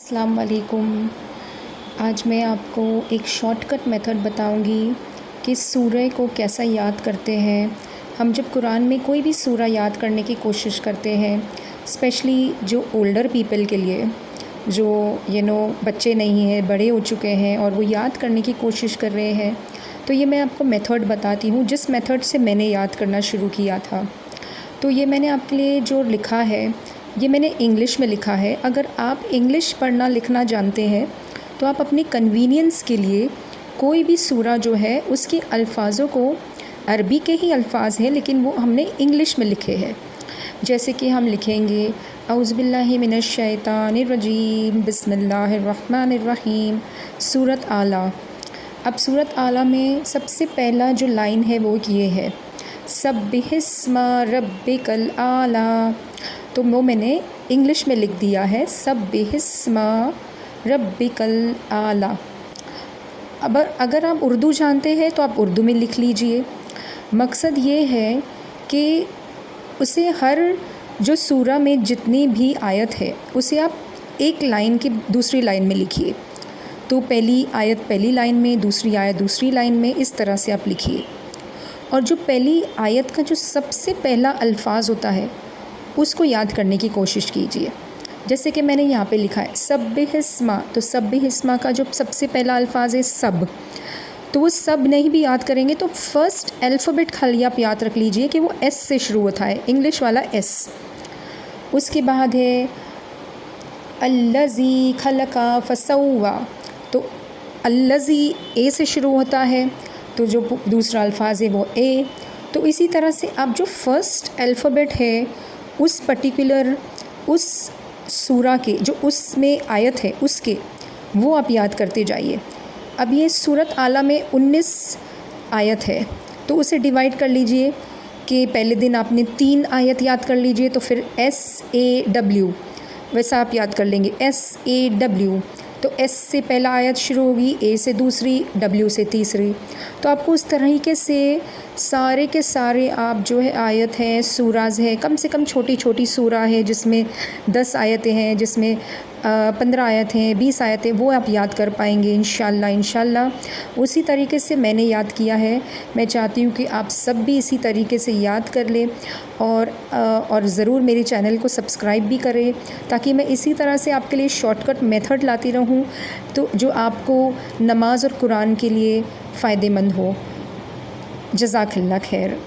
अस्सलाम वालेकुम। आज मैं आपको एक शॉर्टकट मेथड बताऊंगी कि सूरह को कैसा याद करते हैं। हम जब कुरान में कोई भी सूरा याद करने की कोशिश करते हैं, स्पेशली जो ओल्डर पीपल के लिए, जो बच्चे नहीं हैं, बड़े हो चुके हैं और वो याद करने की कोशिश कर रहे हैं, तो ये मैं आपको मेथड बताती हूँ जिस मेथड से मैंने याद करना शुरू किया था। तो ये मैंने आपके लिए जो लिखा है, ये मैंने इंग्लिश में लिखा है। अगर आप इंग्लिश पढ़ना लिखना जानते हैं तो आप अपनी कन्वीनियंस के लिए कोई भी सूरा जो है उसके अल्फाज़ों को, अरबी के ही अल्फाज हैं लेकिन वो हमने इंग्लिश में लिखे हैं। जैसे कि हम लिखेंगे औज़ु बिल्लाहि मिनश शैतानिर रजीम बिस्मिल्लाहिर रहमानिर रहीम, सूरत आला। अब सूरत आला में सबसे पहला जो लाइन है वो ये है, सब्बिहिस्मा रब्बिकल आला। तो वो मैंने इंग्लिश में लिख दिया है, सब्बिहिस्मा रब्बिकल आला। अब अगर आप उर्दू जानते हैं तो आप उर्दू में लिख लीजिए। मकसद ये है कि उसे हर जो सूरा में जितनी भी आयत है उसे आप एक लाइन की दूसरी लाइन में लिखिए। तो पहली आयत पहली लाइन में, दूसरी आयत दूसरी लाइन में, इस तरह से आप लिखिए। और जो पहली आयत का जो सबसे पहला अल्फाज होता है उसको याद करने की कोशिश कीजिए। जैसे कि मैंने यहाँ पे लिखा है सब्बिहिस्मा, तो सब्बिहिस्मा का जो सबसे पहला अल्फाज है सब, तो वो सब नहीं भी याद करेंगे तो फर्स्ट अल्फ़ाबेट खाली आप याद रख लीजिए कि वो एस से शुरू होता है, इंग्लिश वाला एस। उसके बाद है अल्लज़ी खलका फसव्वा, तो अल्लज़ी ए से शुरू होता है, तो जो दूसरा अल्फाज है वो ए। तो इसी तरह से आप जो फर्स्ट अल्फ़ाबेट है उस पर्टिकुलर उस सूरा के जो उसमें आयत है उसके, वो आप याद करते जाइए। अब ये सूरत आला में 19 आयत है तो उसे डिवाइड कर लीजिए कि पहले दिन आपने 3 आयत याद कर लीजिए, तो फिर SAW वैसा आप याद कर लेंगे, SAW। तो एस से पहला आयत शुरू होगी, ए से दूसरी, डब्ल्यू से तीसरी। तो आपको उस तरीके से सारे के सारे आप जो है आयत है, सूराज है, कम से कम छोटी छोटी सूरा है जिसमें 10 आयतें हैं, जिसमें 15 आयत हैं, 20 आयतें, वो आप याद कर पाएंगे इंशाल्लाह। उसी तरीके से मैंने याद किया है। मैं चाहती हूँ कि आप सब भी इसी तरीके से याद कर लें और ज़रूर मेरे चैनल को सब्सक्राइब भी करें ताकि मैं इसी तरह से आपके लिए शॉर्टकट मेथड लाती रहूँ तो जो आपको नमाज और कुरान के लिए फ़ायदेमंद हो। जज़ाकल्लाह खैर।